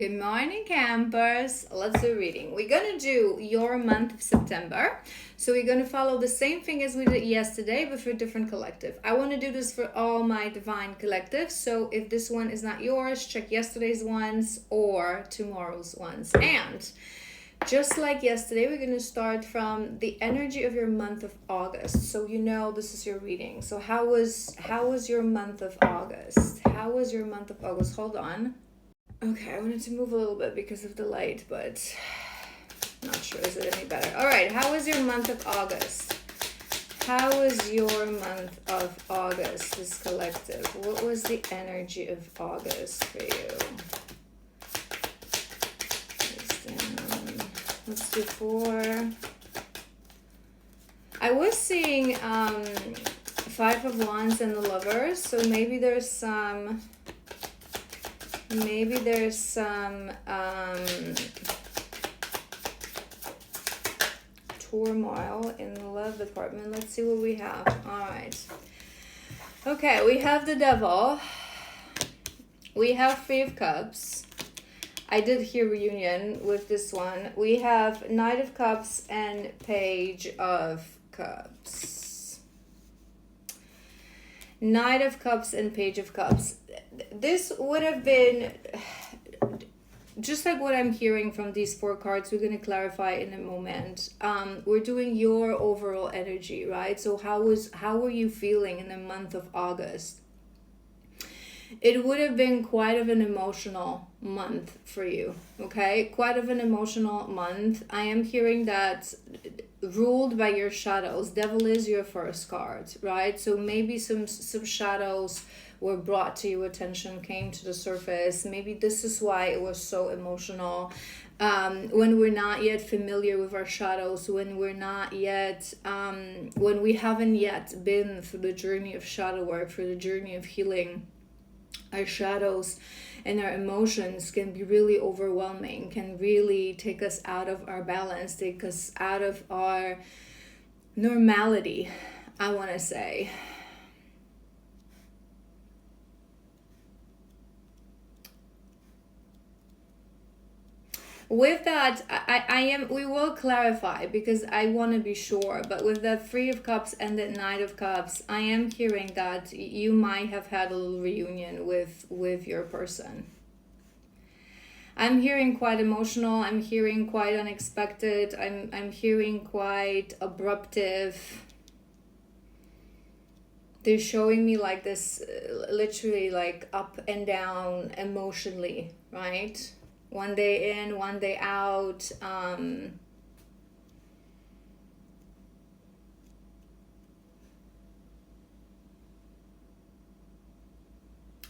Good morning, campers. Let's do reading. We're gonna do your month of September. So we're gonna follow the same thing as we did yesterday, but for a different collective. I want to do this for all my divine collectives. So if this one is not yours, check yesterday's ones or tomorrow's ones. And just like yesterday, we're going to start from the energy of your month of August. So you know this is your reading. So how was your month of August? How was your month of August? Hold on. Okay, I wanted to move a little bit because of the light, but not sure is it any better. All right, how was your month of August? How was your month of August, this collective? What was the energy of August for you? Let's do 4. I was seeing 5 of Wands and the Lovers, so maybe there's some turmoil in the love department. Let's see what we have. All right. Okay, we have the Devil. We have 3 of Cups. I did hear reunion with this one. We have Knight of Cups and Page of Cups. Knight of Cups and Page of Cups. This would have been just like what I'm hearing from these 4 cards. We're going to clarify in a moment. We're doing your overall energy, right? So how were you feeling in the month of August? It would have been quite of an emotional month for you, okay? Quite of an emotional month. I am hearing that ruled by your shadows. Devil is your first card, right? So maybe some shadows were brought to your attention, came to the surface. Maybe this is why it was so emotional. When we're not yet familiar with our shadows, when we're not yet, when we haven't yet been through the journey of shadow work, through the journey of healing, our shadows and our emotions can be really overwhelming, can really take us out of our balance, take us out of our normality, I want to say. With that, we will clarify because I want to be sure, but with the 3 of Cups and the Knight of Cups, I am hearing that you might have had a little reunion with your person. I'm hearing quite emotional, I'm hearing quite unexpected, I'm hearing quite abruptive. They're showing me like this, literally like up and down emotionally, right? One day in, one day out. And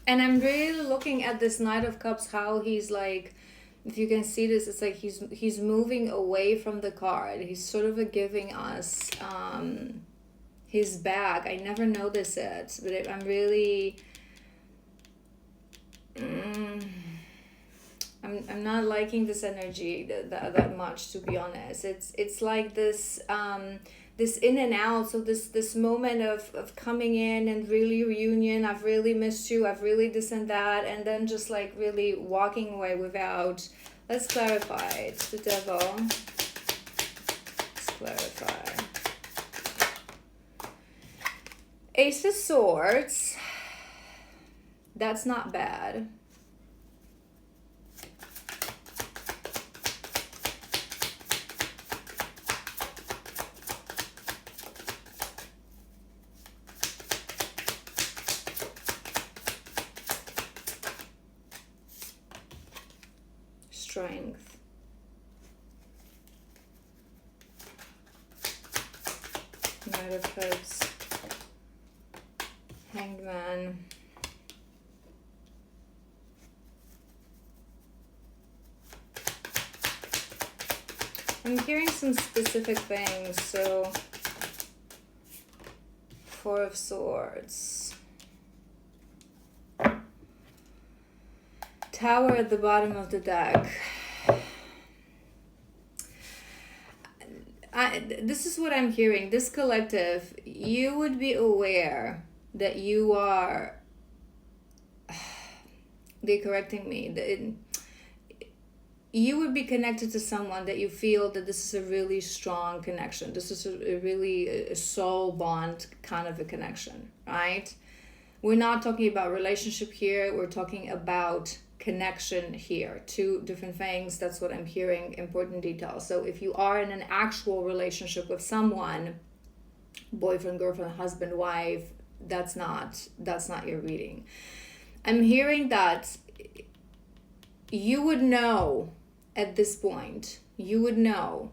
I'm really looking at this Knight of Cups, how he's like, if you can see this, it's like he's moving away from the card. He's sort of giving us his back. I never noticed it, but I'm really... I'm not liking this energy that much, to be honest. It's like this this in and out. So this moment of coming in and really reunion. I've really missed you. I've really this and that, and then just like really walking away without. Let's clarify. It's the Devil. Let's clarify. Ace of Swords. That's not bad. Strength. Knight of Cups. Hanged Man. I'm hearing some specific things, so 4 of Swords. Tower at the bottom of the deck. This is what I'm hearing. This collective, you would be aware that you are... They're correcting me. you would be connected to someone that you feel that this is a really strong connection. This is a really a soul bond kind of a connection, right? We're not talking about relationship here. We're talking about connection here. Two different things. That's what I'm hearing, important details. So if you are in an actual relationship with someone, boyfriend, girlfriend, husband, wife, that's not your reading. I'm hearing that you would know at this point, you would know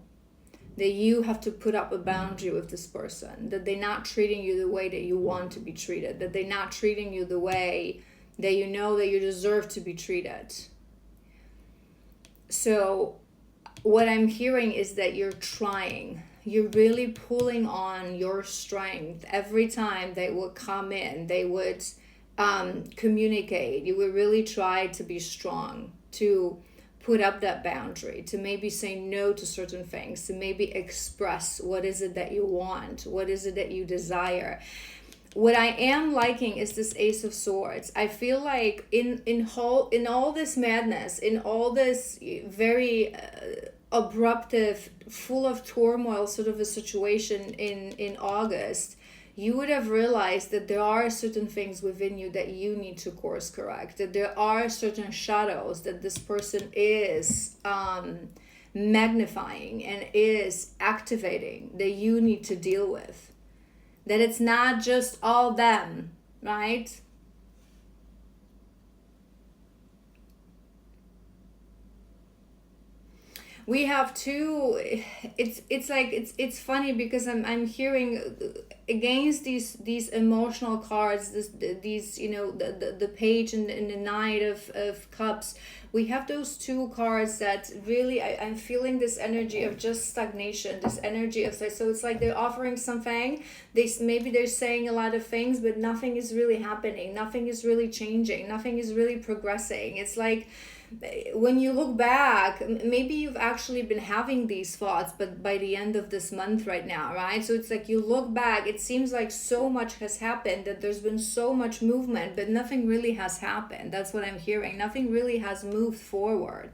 that you have to put up a boundary with this person, that they're not treating you the way that you want to be treated, that they're not treating you the way that you know that you deserve to be treated. So what I'm hearing is that you're trying. You're really pulling on your strength. Every time they would come in, they would communicate. You would really try to be strong, to put up that boundary, to maybe say no to certain things, to maybe express what is it that you want, what is it that you desire. What I am liking is this Ace of Swords. I feel like in all this madness, in all this very abruptive, full of turmoil sort of a situation in August, you would have realized that there are certain things within you that you need to course correct, that there are certain shadows that this person is magnifying and is activating that you need to deal with. That it's not just all them, right? We have two. It's funny because I'm hearing against these emotional cards, these the page and the Knight of Cups. We have those two cards that really I'm feeling this energy of just stagnation, this energy of, so it's like they're offering something, maybe they're saying a lot of things, but nothing is really happening, nothing is really changing, nothing is really progressing. It's like when you look back, maybe you've actually been having these thoughts, but by the end of this month right now, right? So it's like you look back, it seems like so much has happened, that there's been so much movement, but nothing really has happened. That's what I'm hearing. Nothing really has moved forward.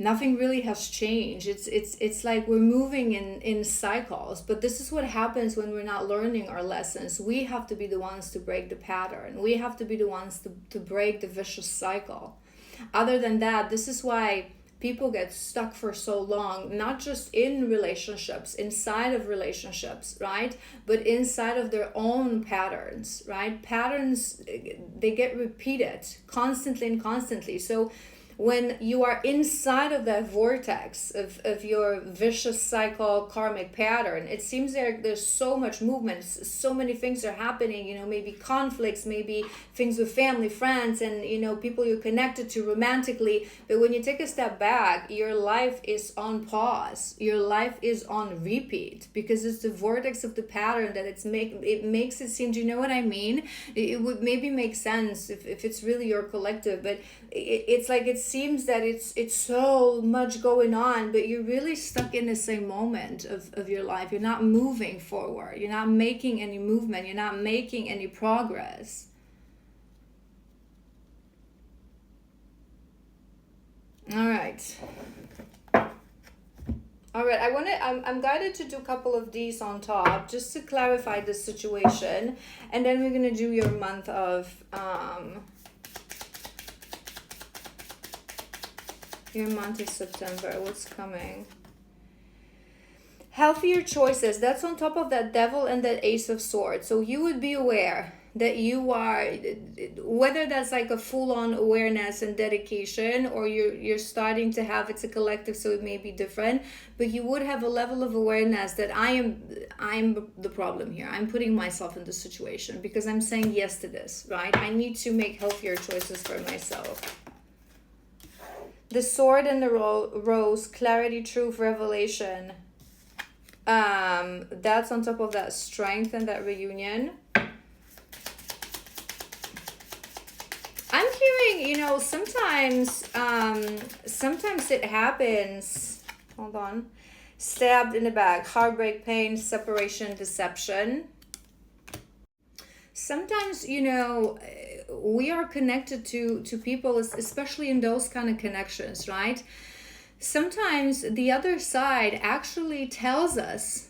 Nothing really has changed. It's like we're moving in cycles, but this is what happens when we're not learning our lessons. We have to be the ones to break the pattern. We have to be the ones to break the vicious cycle. Other than that, this is why people get stuck for so long, not just in relationships, inside of relationships, right? But inside of their own patterns, right? Patterns, they get repeated constantly and constantly. So when you are inside of that vortex of your vicious cycle karmic pattern, it seems there's so much movement, so many things are happening, maybe conflicts, maybe things with family, friends, and people you're connected to romantically. But when you take a step back, your life is on pause, your life is on repeat, because it's the vortex of the pattern that it makes it seem, do you know what I mean? It would maybe make sense if it's really your collective, but it's like it seems that it's so much going on, but you're really stuck in the same moment of your life. You're not moving forward, you're not making any movement, you're not making any progress. All right, I'm guided to do a couple of these on top just to clarify the situation, and then we're gonna do your month of your month of September. What's coming? Healthier choices. That's on top of that Devil and that Ace of Swords. So you would be aware that you are, whether that's like a full-on awareness and dedication, or you're starting to have, it's a collective, so it may be different, but you would have a level of awareness that I'm the problem here. I'm putting myself in this situation because I'm saying yes to this, right? I need to make healthier choices for myself. The Sword and the Rose, clarity, truth, revelation. That's on top of that Strength and that reunion. I'm hearing, sometimes it happens. Hold on. Stabbed in the back, heartbreak, pain, separation, deception. sometimes, you know, we are connected to people, especially in those kind of connections, right? Sometimes the other side actually tells us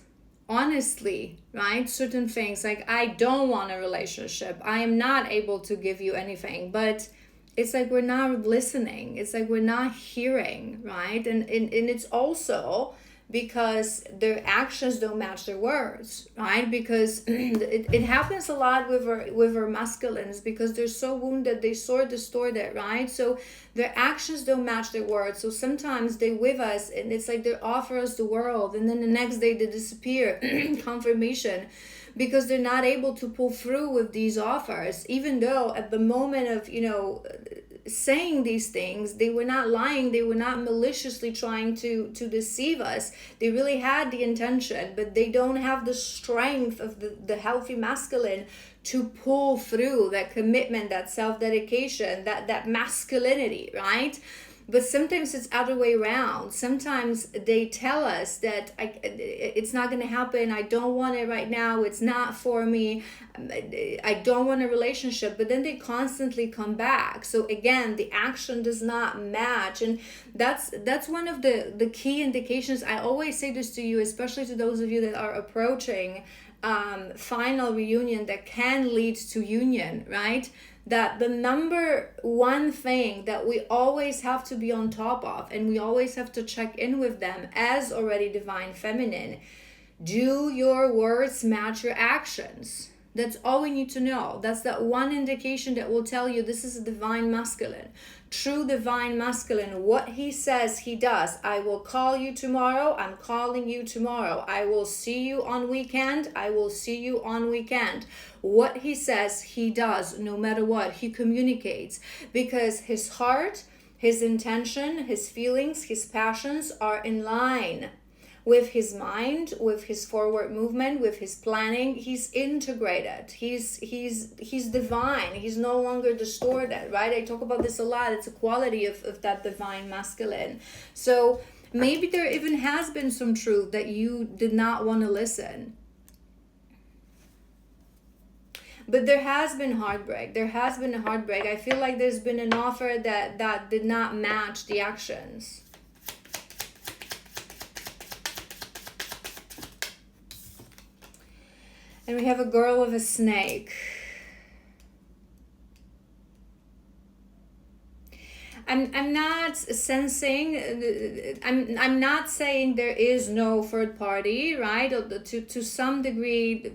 honestly, right, certain things like, I don't want a relationship, I am not able to give you anything, but it's like we're not listening, it's like we're not hearing, right? And it's also because their actions don't match their words, right? Because it happens a lot with our masculines, because they're so wounded, they so distorted, right? So their actions don't match their words. So sometimes they with us and it's like they offer us the world, and then the next day they disappear. Confirmation, because they're not able to pull through with these offers, even though at the moment of, you know, saying these things, they were not lying, they were not maliciously trying to deceive us. They really had the intention, but they don't have the strength of the healthy masculine to pull through that commitment, that self-dedication, that masculinity, right? But sometimes it's other way around. Sometimes they tell us that it's not going to happen, I don't want it right now, it's not for me, I don't want a relationship, but then they constantly come back. So again, the action does not match. And that's one of the key indications. I always say this to you, especially to those of you that are approaching final reunion that can lead to union, right? That the number one thing that we always have to be on top of, and we always have to check in with them as already divine feminine, do your words match your actions? That's all we need to know. That's that one indication that will tell you this is a divine masculine. True divine masculine, what he says, he does. I will call you tomorrow, I'm calling you tomorrow. I will see you on weekend, I will see you on weekend. What he says, he does, no matter what. He communicates because his heart, his intention, his feelings, his passions are in line with his mind, with his forward movement, with his planning. He's integrated. He's divine. He's no longer distorted, right? I talk about this a lot. It's a quality of that divine masculine. So maybe there even has been some truth that you did not want to listen. But there has been heartbreak. There has been a heartbreak. I feel like there's been an offer that did not match the actions. And we have a girl with a snake. I'm not sensing, I'm not saying there is no third party, right? To some degree,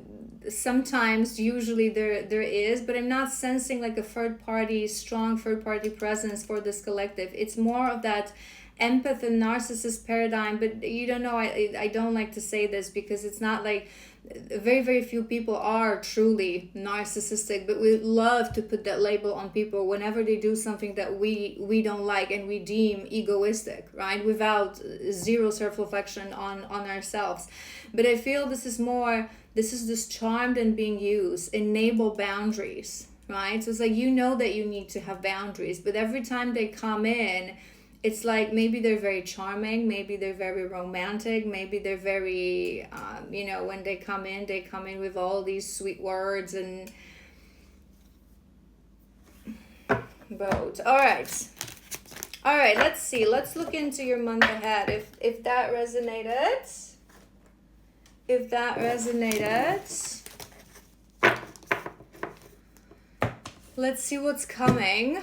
sometimes, usually there is, but I'm not sensing like a strong third party presence for this collective. It's more of that empath and narcissist paradigm. But you don't know, I don't like to say this because it's not like, very few people are truly narcissistic, but we love to put that label on people whenever they do something that we don't like and we deem egoistic, right? Without zero self-reflection on ourselves. But I feel this is this charmed and being used. Enable boundaries, right? So it's like, you know that you need to have boundaries, but every time they come in, it's like maybe they're very charming, maybe they're very romantic, maybe they're very, when they come in with all these sweet words and boat. All right, let's see. Let's look into your month ahead. If that resonated. Let's see what's coming.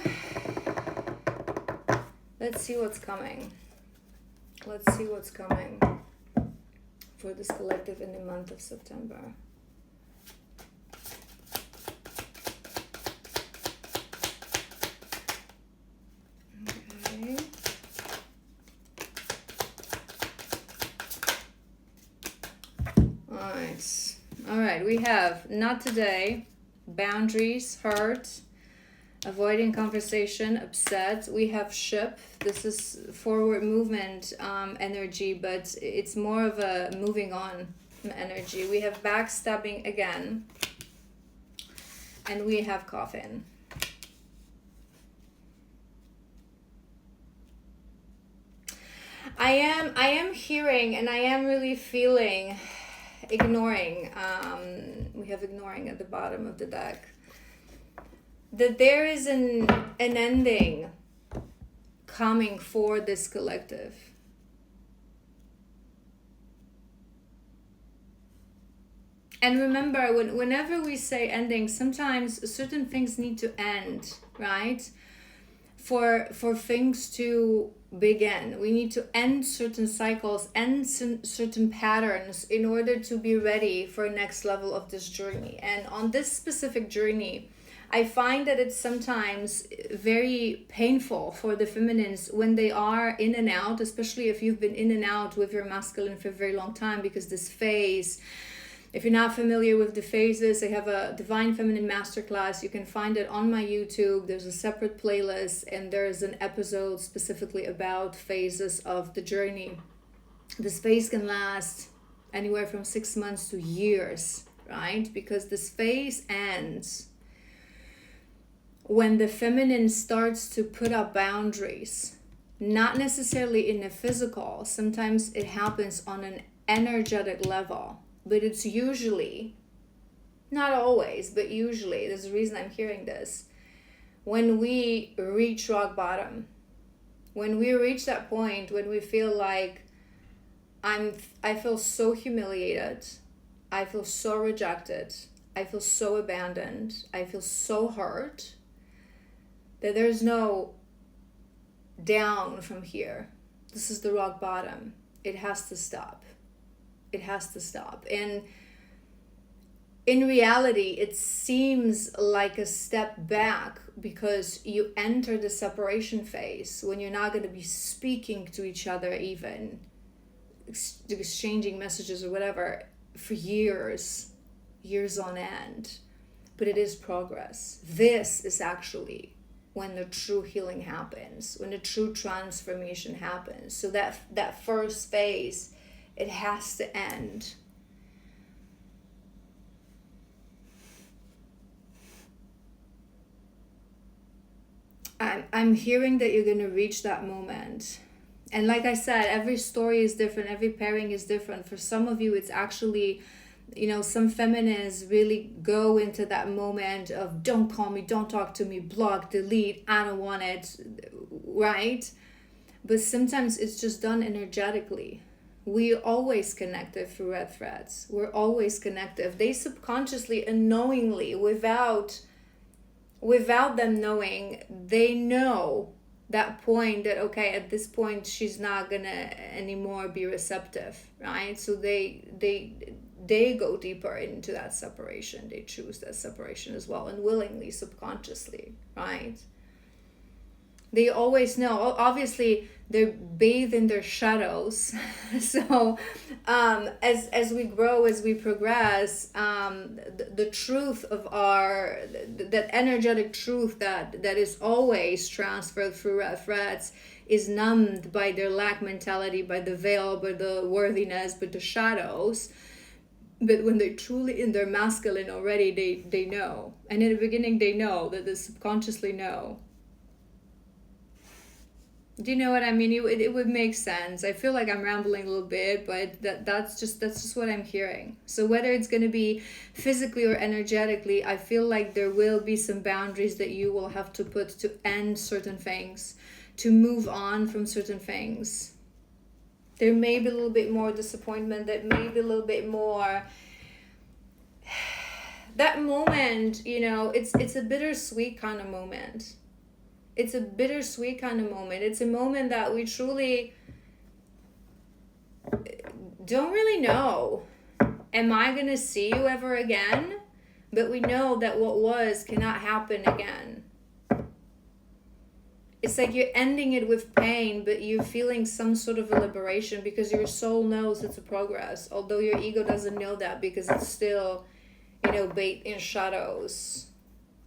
Let's see what's coming for this collective in the month of September. Okay. All right, we have not today, boundaries, hurt, avoiding conversation, upset. We have ship. This is forward movement energy, but it's more of a moving on energy. We have backstabbing again. And we have coffin. I am hearing and I am really feeling ignoring We have ignoring at the bottom of the deck. That there is an ending coming for this collective. And remember, whenever we say ending, sometimes certain things need to end, right? For things to begin. We need to end certain cycles, end certain patterns in order to be ready for a next level of this journey. And on this specific journey, I find that it's sometimes very painful for the feminines when they are in and out, especially if you've been in and out with your masculine for a very long time, because this phase, if you're not familiar with the phases, I have a Divine Feminine Masterclass. You can find it on my YouTube. There's a separate playlist, and there's an episode specifically about phases of the journey. This phase can last anywhere from 6 months to years, right? Because this phase ends when the feminine starts to put up boundaries, not necessarily in the physical. Sometimes it happens on an energetic level. But it's usually, not always, but usually, there's a reason I'm hearing this, when we reach rock bottom, when we reach that point, when we feel like I feel so humiliated, I feel so rejected, I feel so abandoned, I feel so hurt, that there's no down from here. This is the rock bottom. It has to stop. It has to stop. And in reality, it seems like a step back because you enter the separation phase when you're not going to be speaking to each other, even exchanging messages or whatever, for years on end. But it is progress. This is actually when the true healing happens, when the true transformation happens. So that first phase, it has to end. I'm hearing that you're going to reach that moment. And like I said, every story is different. Every pairing is different. For some of you, it's actually, some feminines really go into that moment of don't call me, don't talk to me, block, delete, I don't want it, right? But sometimes it's just done energetically. We're always connected through red threads. We're always connected. They subconsciously and knowingly, without them knowing, they know that point that, okay, at this point, she's not gonna anymore be receptive, right? So they go deeper into that separation. They choose that separation as well, and willingly, subconsciously, right? They always know. Obviously, they're bathed in their shadows. So as we grow, as we progress, the truth of that energetic truth that is always transferred through red threads is numbed by their lack mentality, by the veil, by the worthiness, by the shadows. But when they're truly in their masculine already, they know. And in the beginning, they know that they subconsciously know. Do you know what I mean? It would make sense. I feel like I'm rambling a little bit, but that's just what I'm hearing. So whether it's going to be physically or energetically, I feel like there will be some boundaries that you will have to put to end certain things, to move on from certain things. There may be a little bit more disappointment, that may be a little bit more... That moment, it's a bittersweet kind of moment. It's a bittersweet kind of moment. It's a moment that we truly don't really know. Am I going to see you ever again? But we know that what was cannot happen again. It's like you're ending it with pain, but you're feeling some sort of a liberation because your soul knows it's a progress, although your ego doesn't know that because it's still, bathed in shadows.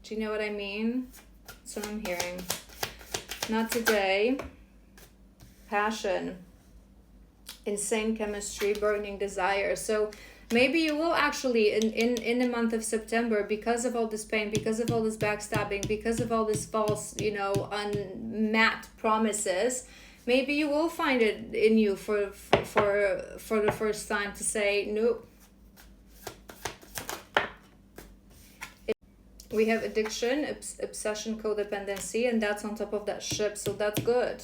Do you know what I mean? That's what I'm hearing. Not today. Passion. Insane chemistry. Burning desire. So maybe you will actually, in the month of September, because of all this pain, because of all this backstabbing, because of all this false, unmet promises, maybe you will find it in you for the first time to say, nope. We have addiction, obsession, codependency, and that's on top of that ship, so that's good.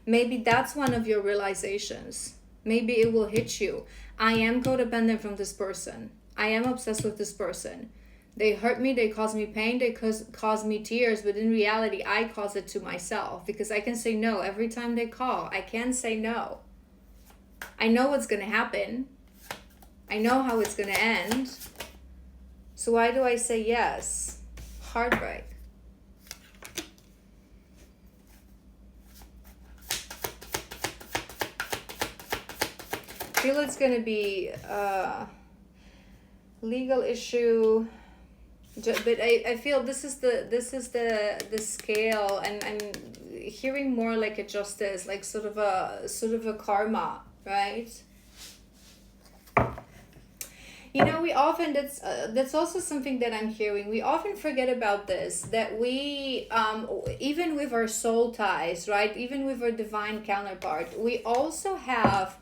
Maybe that's one of your realizations. Maybe it will hit you. I am codependent from this person. I am obsessed with this person. They hurt me, they cause me pain, they cause me tears, but in reality, I cause it to myself because I can say no every time they call. I can say no. I know what's going to happen. I know how it's going to end. So why do I say yes? Heartbreak. I feel it's going to be a legal issue, but I feel this is the scale, and I'm hearing more like a justice, like sort of a karma, right? You know, we often, that's also something that I'm hearing. We often forget about this, that we, even with our soul ties, right? Even with our divine counterpart, we also have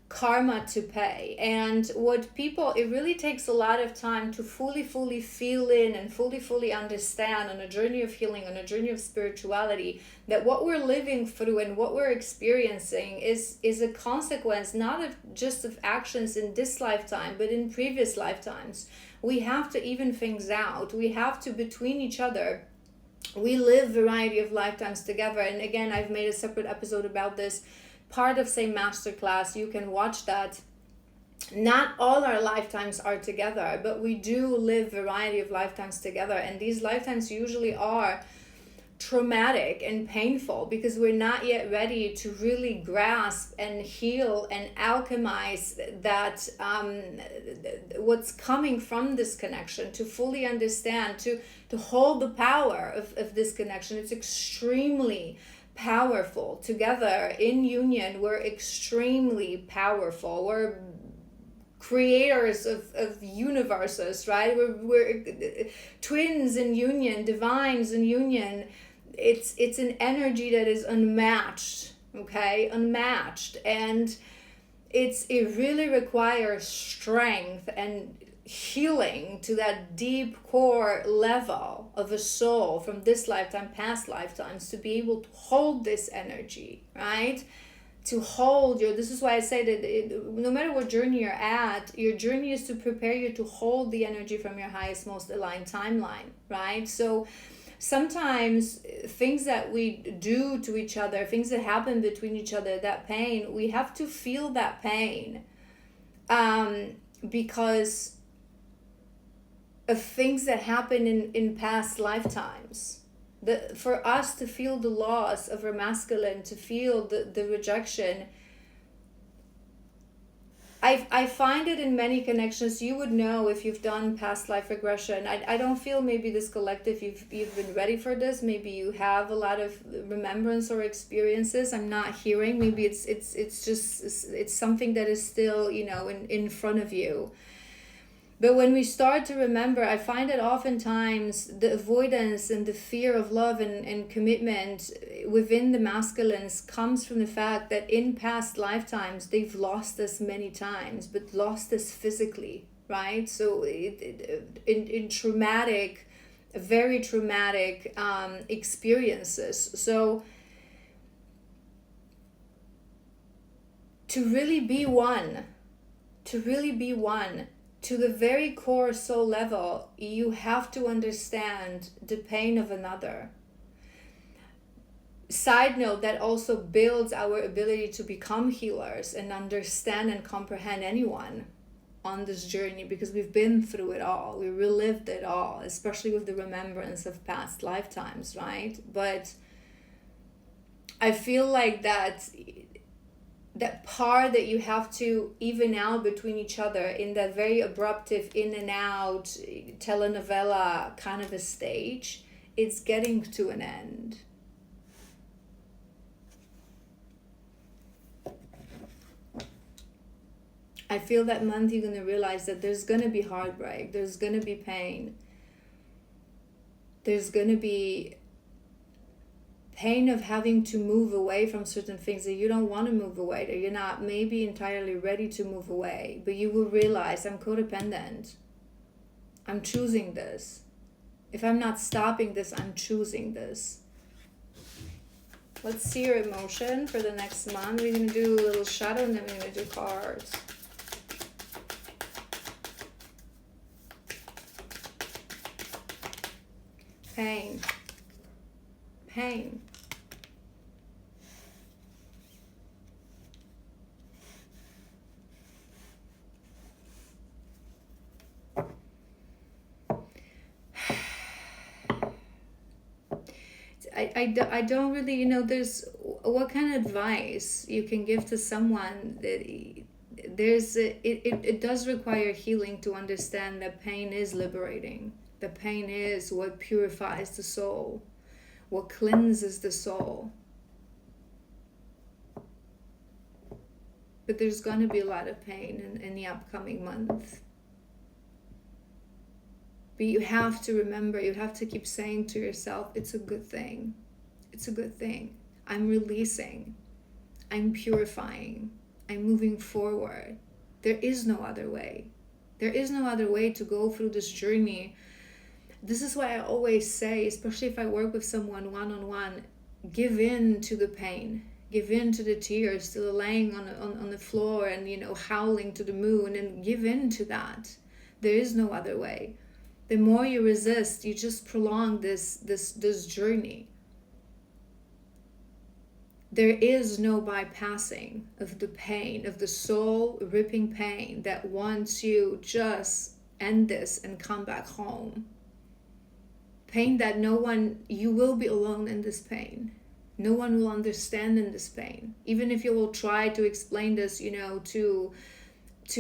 karma to pay. And what people, it really takes a lot of time to fully feel in and fully understand on a journey of healing, on a journey of spirituality, that what we're living through and what we're experiencing is a consequence not of just of actions in this lifetime, but in previous lifetimes. We have to even things out. We have to, between each other, we live variety of lifetimes together. And again, I've made a separate episode about this, part of same masterclass. You can watch that. Not all our lifetimes are together, but we do live variety of lifetimes together, and these lifetimes usually are traumatic and painful because we're not yet ready to really grasp and heal and alchemize that, what's coming from this connection, to fully understand, to hold the power of this connection. It's extremely powerful. Together in union, we're extremely powerful. We're creators of universes, right? We're twins in union, divines in union. It's an energy that is unmatched, okay? Unmatched. And it really requires strength and healing to that deep core level of a soul from this lifetime, past lifetimes, to be able to hold this energy, right? To hold this is why I say that no matter what journey you're at, your journey is to prepare you to hold the energy from your highest, most aligned timeline, right? So sometimes things that we do to each other, things that happen between each other, that pain, we have to feel that pain, because of things that happen in past lifetimes. For us to feel the loss of our masculine, to feel the rejection, I find it in many connections. You would know if you've done past life regression. I don't feel maybe this collective, you've been ready for this. Maybe you have a lot of remembrance or experiences I'm not hearing. Maybe it's something that is still, in front of you. But when we start to remember, I find that oftentimes the avoidance and the fear of love and commitment within the masculines comes from the fact that in past lifetimes, they've lost us many times, but lost us physically, right? So in traumatic, very traumatic experiences. So to really be one, to the very core soul level, you have to understand the pain of another. Side note, that also builds our ability to become healers and understand and comprehend anyone on this journey, because we've been through it all. We relived it all, especially with the remembrance of past lifetimes, right? But I feel like that part that you have to even out between each other in that very abruptive in and out telenovela kind of a stage, it's getting to an end. I feel that month you're going to realize that there's going to be heartbreak, there's going to be pain, there's going to be pain of having to move away from certain things that you don't want to move away, that you're not maybe entirely ready to move away, but you will realize, I'm codependent, I'm choosing this, If I'm not stopping this, I'm choosing this. Let's see your emotion for the next month. We're going to do a little shadow and then we're going to do cards. Pain. Pain. I don't really, you know, there's, what kind of advice you can give to someone that it does require healing to understand that pain is liberating. The pain is what purifies the soul, what cleanses the soul. But there's going to be a lot of pain in the upcoming month. But you have to remember, you have to keep saying to yourself, it's a good thing. It's a good thing. I'm releasing. I'm purifying. I'm moving forward. There is no other way. There is no other way to go through this journey. This is why I always say, especially if I work with someone one-on-one, give in to the pain. Give in to the tears, to the laying on the floor and, you know, howling to the moon, and give in to that. There is no other way. The more you resist, you just prolong this journey. There is no bypassing of the pain, of the soul ripping pain that wants you just end this and come back home. Pain that you will be alone in this pain. No one will understand in this pain. Even if you will try to explain this, you know, to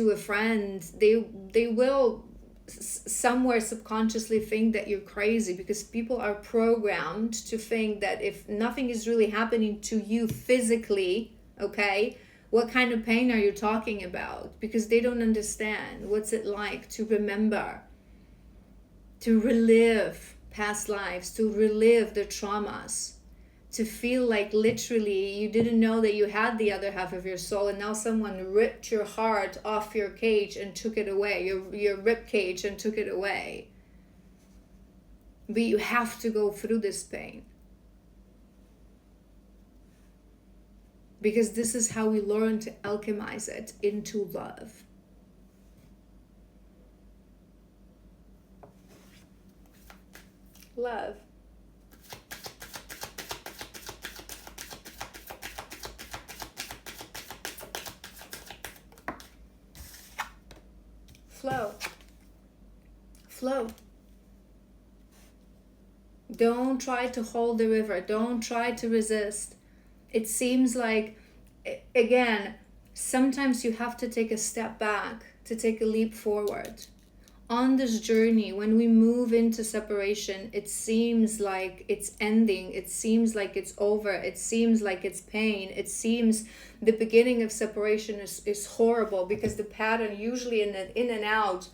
a friend, they will somewhere subconsciously think that you're crazy, because people are programmed to think that if nothing is really happening to you physically, okay, what kind of pain are you talking about? Because they don't understand what's it like to remember, to relive past lives, to relive the traumas, to feel like literally you didn't know that you had the other half of your soul, and now someone ripped your heart off your cage and took it away, your rib cage, and took it away. But you have to go through this pain, because this is how we learn to alchemize it into love. Love. Flow. Flow. Don't try to hold the river. Don't try to resist. It seems like, again, sometimes you have to take a step back to take a leap forward. On this journey, when we move into separation, it seems like it's ending. It seems like it's over. It seems like it's pain. It seems the beginning of separation is horrible, because the pattern usually in and out,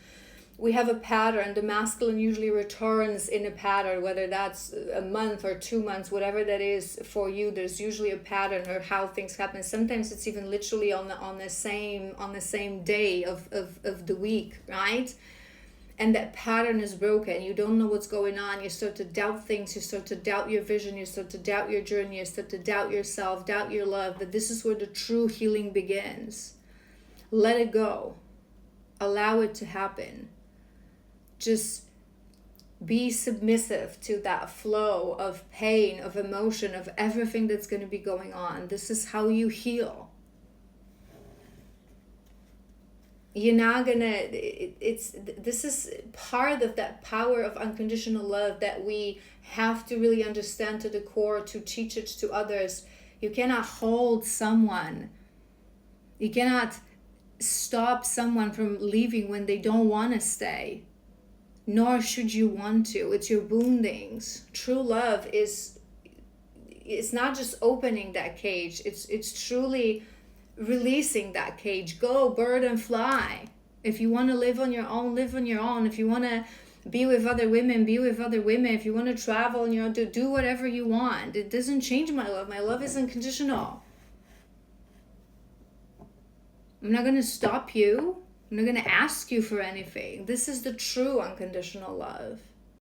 we have a pattern. The masculine usually returns in a pattern, whether that's a month or 2 months, whatever that is for you. There's usually a pattern or how things happen. Sometimes it's even literally on the same day of the week, right? And that pattern is broken. You don't know what's going on. You start to doubt things. You start to doubt your vision. You start to doubt your journey. You start to doubt yourself, doubt your love. But this is where the true healing begins. Let it go. Allow it to happen. Just be submissive to that flow of pain, of emotion, of everything that's going to be going on. This is how you heal. You're not gonna, this is part of that power of unconditional love that we have to really understand to the core, to teach it to others. You cannot hold someone. You cannot stop someone from leaving when they don't want to stay. Nor should you want to. It's your woundings. True love it's not just opening that cage. It's truly releasing that cage. Go, bird, and fly. If you want to live on your own, live on your own. If you want to be with other women, be with other women. If you want to travel on your own, do whatever you want. It doesn't change my love. My love is unconditional. I'm not going to stop you. I'm not going to ask you for anything. This is the true unconditional love.